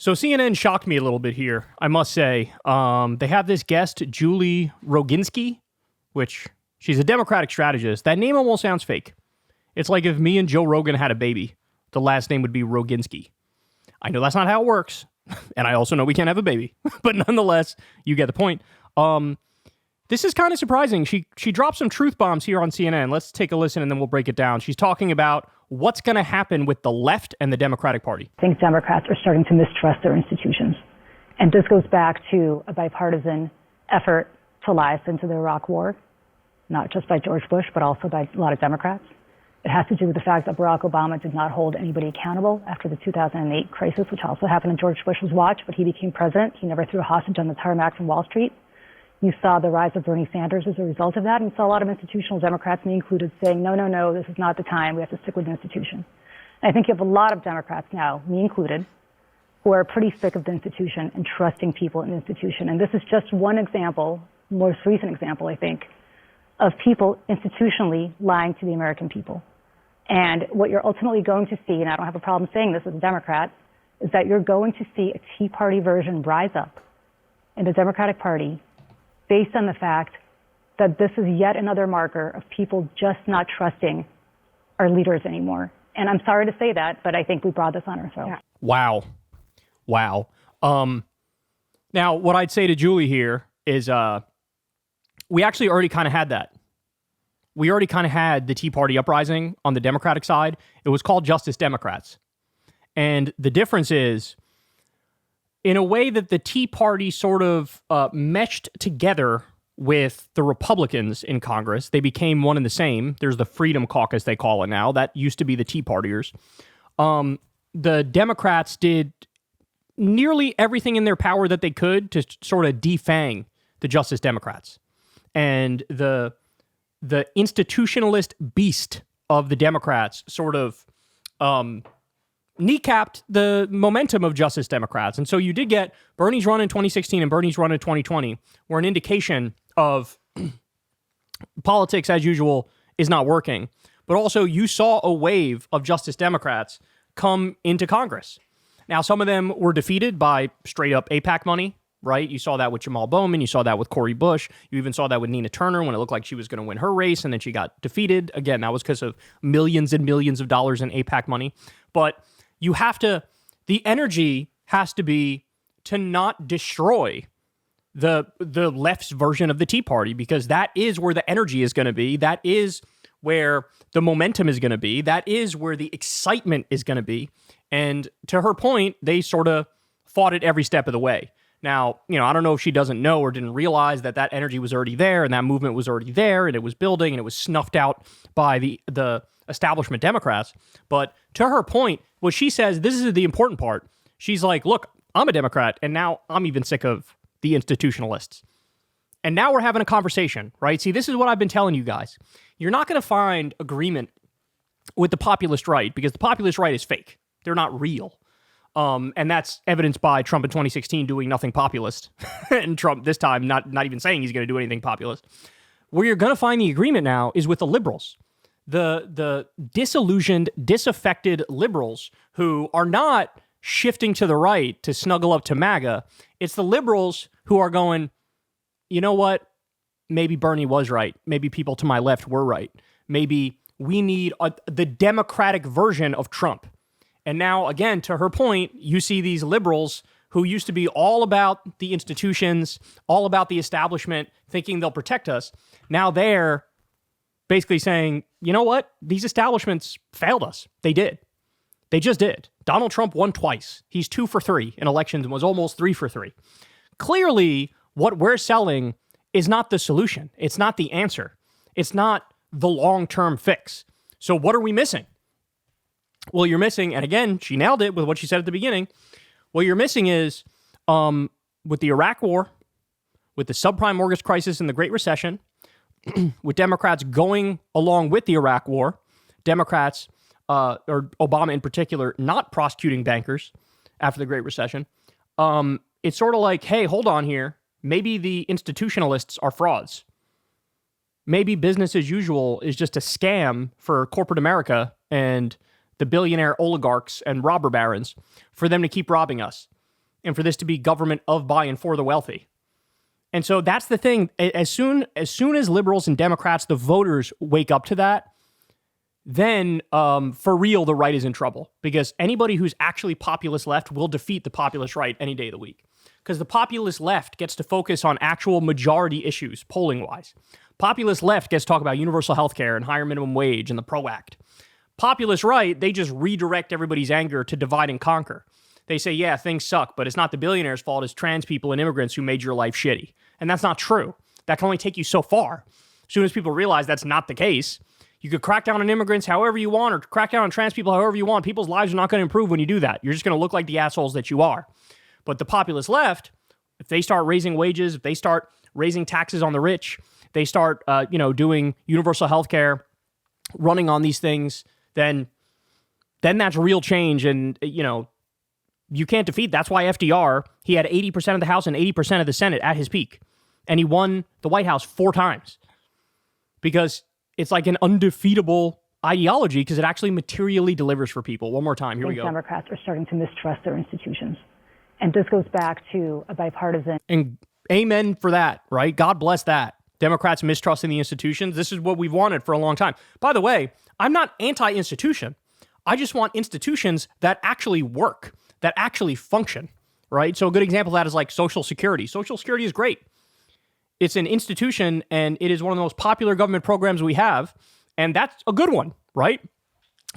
So CNN shocked me a little bit here, I must say. They have this guest, Julie Roginski, which she's a Democratic strategist. That name almost sounds fake. It's like if me and Joe Rogan had a baby, the last name would be Roginski. I know that's not how it works, and I also know we can't have a baby, but nonetheless, you get the point. This is kind of surprising. She dropped some truth bombs here on CNN. Let's take a listen, and then we'll break it down. She's talking about what's going to happen with the left and the Democratic Party. I think Democrats are starting to mistrust their institutions. And this goes back to a bipartisan effort to lie us into the Iraq War, not just by George Bush, but also by a lot of Democrats. It has to do with the fact that Barack Obama did not hold anybody accountable after the 2008 crisis, which also happened in George Bush's watch, but he became president. He never threw a hostage on the tarmac from Wall Street. You saw the rise of Bernie Sanders as a result of that, and you saw a lot of institutional Democrats, me included, saying, no, this is not the time. We have to stick with the institution. And I think you have a lot of Democrats now, me included, who are pretty sick of the institution and trusting people in the institution. And this is just one example, most recent example, I think, of people institutionally lying to the American people. And what you're ultimately going to see, and I don't have a problem saying this as a Democrat, is that you're going to see a Tea Party version rise up in the Democratic Party based on the fact that this is yet another marker of people just not trusting our leaders anymore. And I'm sorry to say that, but I think we brought this on ourselves. Yeah. Wow. Now, what I'd say to Julie here is we actually already kind of had that. We already kind of had the Tea Party uprising on the Democratic side. It was called Justice Democrats. And the difference is, in a way that the Tea Party sort of meshed together with the Republicans in Congress, they became one and the same. There's the Freedom Caucus, they call it now. That used to be the Tea Partiers. The Democrats did nearly everything in their power that they could to sort of defang the Justice Democrats. And the institutionalist beast of the Democrats sort of kneecapped the momentum of Justice Democrats. And so you did get Bernie's run in 2016 and Bernie's run in 2020 were an indication of politics as usual is not working. But also you saw a wave of Justice Democrats come into Congress. Now, some of them were defeated by straight up AIPAC money, right? You saw that with Jamal Bowman. You saw that with Cori Bush. You even saw that with Nina Turner when it looked like she was going to win her race, and then she got defeated. Again, that was because of millions and millions of dollars in AIPAC money. But you have to, the energy has to be to not destroy the left's version of the Tea Party, because that is where the energy is going to be. That is where the momentum is going to be. That is where the excitement is going to be. And to her point, they sort of fought it every step of the way. Now, I don't know if she doesn't know or didn't realize that that energy was already there and that movement was already there and it was building and it was snuffed out by the establishment Democrats. But to her point, what she says, this is the important part. She's like, look, I'm a Democrat and now I'm even sick of the institutionalists. And now we're having a conversation, right? See, this is what I've been telling you guys. You're not going to find agreement with the populist right because the populist right is fake. They're not real. And that's evidenced by Trump in 2016 doing nothing populist. And Trump this time not even saying he's going to do anything populist. Where you're going to find the agreement now is with the liberals. The disillusioned, disaffected liberals who are not shifting to the right to snuggle up to MAGA. It's the liberals who are going, you know what? Maybe Bernie was right. Maybe people to my left were right. Maybe we need the Democratic version of Trump. And now, again, to her point, you see these liberals who used to be all about the institutions, all about the establishment, thinking they'll protect us. Now they're basically saying, you know what? These establishments failed us. They did. They just did. Donald Trump won twice. He's 2 for 3 in elections and was almost 3 for 3. Clearly, what we're selling is not the solution. It's not the answer. It's not the long-term fix. So what are we missing? Well, you're missing, and again, she nailed it with what she said at the beginning. What you're missing is, with the Iraq War, with the subprime mortgage crisis and the Great Recession, with Democrats going along with the Iraq War, Democrats, or Obama in particular, not prosecuting bankers after the Great Recession, it's sort of like, hey, hold on here. Maybe the institutionalists are frauds. Maybe business as usual is just a scam for corporate America and the billionaire oligarchs and robber barons for them to keep robbing us. and for this to be government of, by, and for the wealthy. And so that's the thing. As soon as liberals and Democrats, the voters, wake up to that, then for real, the right is in trouble, because anybody who's actually populist left will defeat the populist right any day of the week, because the populist left gets to focus on actual majority issues, polling-wise. Populist left gets to talk about universal health care and higher minimum wage and the PRO Act. Populist right, they just redirect everybody's anger to divide and conquer. They say, yeah, things suck, but it's not the billionaires' fault, it's trans people and immigrants who made your life shitty. And that's not true. That can only take you so far. As soon as people realize that's not the case, you could crack down on immigrants however you want, or crack down on trans people however you want. People's lives are not going to improve when you do that. You're just going to look like the assholes that you are. But the populist left, if they start raising wages, if they start raising taxes on the rich, they start, doing universal health care, running on these things, then that's real change. And, you can't defeat. That's why FDR, he had 80% of the House and 80% of the Senate at his peak. And he won the White House 4 times. Because it's like an undefeatable ideology, because it actually materially delivers for people. One more time. Here we go. Democrats are starting to mistrust their institutions. And this goes back to a bipartisan. And amen for that, right? God bless that. Democrats mistrusting the institutions. This is what we've wanted for a long time. By the way, I'm not anti-institution. I just want institutions that actually work, that actually function, right? So a good example of that is like Social Security. Social Security is great. It's an institution, and it is one of the most popular government programs we have, and that's a good one, right?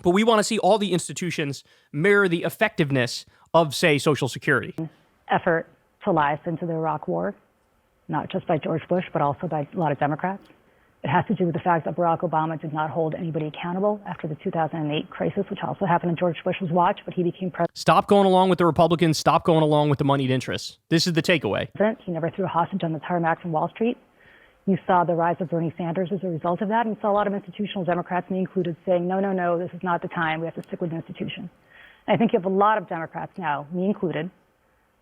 But we want to see all the institutions mirror the effectiveness of, say, Social Security. Effort to lies into the Iraq War, not just by George Bush, but also by a lot of Democrats. It has to do with the fact that Barack Obama did not hold anybody accountable after the 2008 crisis, which also happened in George Bush's watch, but he became president. Stop going along with the Republicans. Stop going along with the moneyed interests. This is the takeaway. He never threw a hostage on the tarmac from Wall Street. You saw the rise of Bernie Sanders as a result of that, and you saw a lot of institutional Democrats, me included, saying, no, this is not the time. We have to stick with the institution. And I think you have a lot of Democrats now, me included,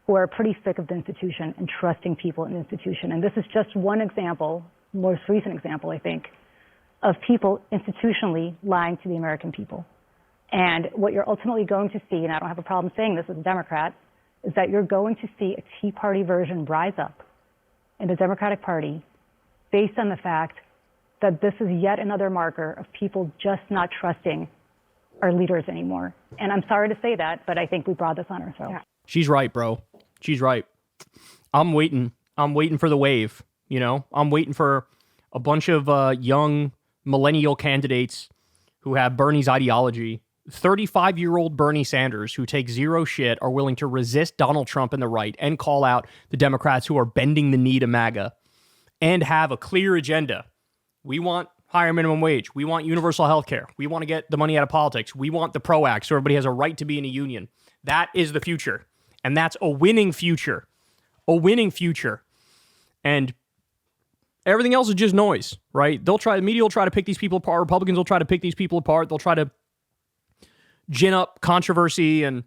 who are pretty sick of the institution and trusting people in the institution. And this is just one example, most recent example, I think, of people institutionally lying to the American people. And what you're ultimately going to see, and I don't have a problem saying this as a Democrat, is that you're going to see a Tea Party version rise up in the Democratic Party based on the fact that this is yet another marker of people just not trusting our leaders anymore. And I'm sorry to say that, but I think we brought this on ourselves. She's right, bro. She's right. I'm waiting for the wave. I'm waiting for a bunch of young millennial candidates who have Bernie's ideology. 35-year-old Bernie Sanders, who take zero shit, are willing to resist Donald Trump and the right and call out the Democrats who are bending the knee to MAGA and have a clear agenda. We want higher minimum wage. We want universal health care. We want to get the money out of politics. We want the PRO Act so everybody has a right to be in a union. That is the future. And that's a winning future. A winning future. And everything else is just noise, right? The media will try to pick these people apart. Republicans will try to pick these people apart. They'll try to gin up controversy and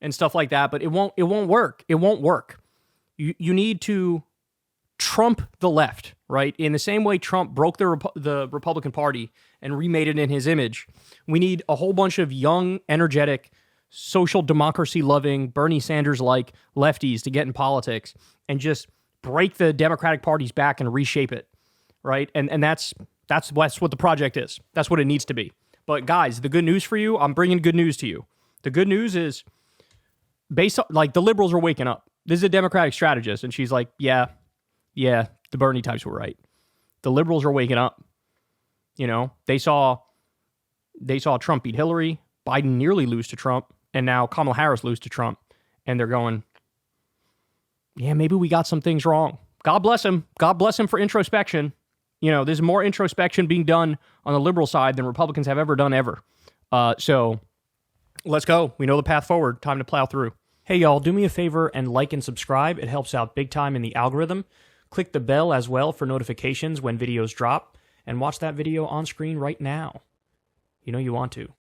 stuff like that, but it won't work. It won't work. You need to trump the left, right? In the same way Trump broke the Republican Party and remade it in his image, we need a whole bunch of young, energetic, social democracy-loving, Bernie Sanders-like lefties to get in politics and just break the Democratic Party's back and reshape it, right? And that's what the project is. That's what it needs to be. But guys, the good news for you, I'm bringing good news to you. The good news is, based on, like, the liberals are waking up. This is a Democratic strategist, and she's like, yeah, the Bernie types were right. The liberals are waking up. They saw Trump beat Hillary, Biden nearly lose to Trump, and now Kamala Harris lose to Trump, and they're going, yeah, maybe we got some things wrong. God bless him. God bless him for introspection. There's more introspection being done on the liberal side than Republicans have ever done ever. So let's go. We know the path forward. Time to plow through. Hey, y'all, do me a favor and like and subscribe. It helps out big time in the algorithm. Click the bell as well for notifications when videos drop, and watch that video on screen right now. You want to.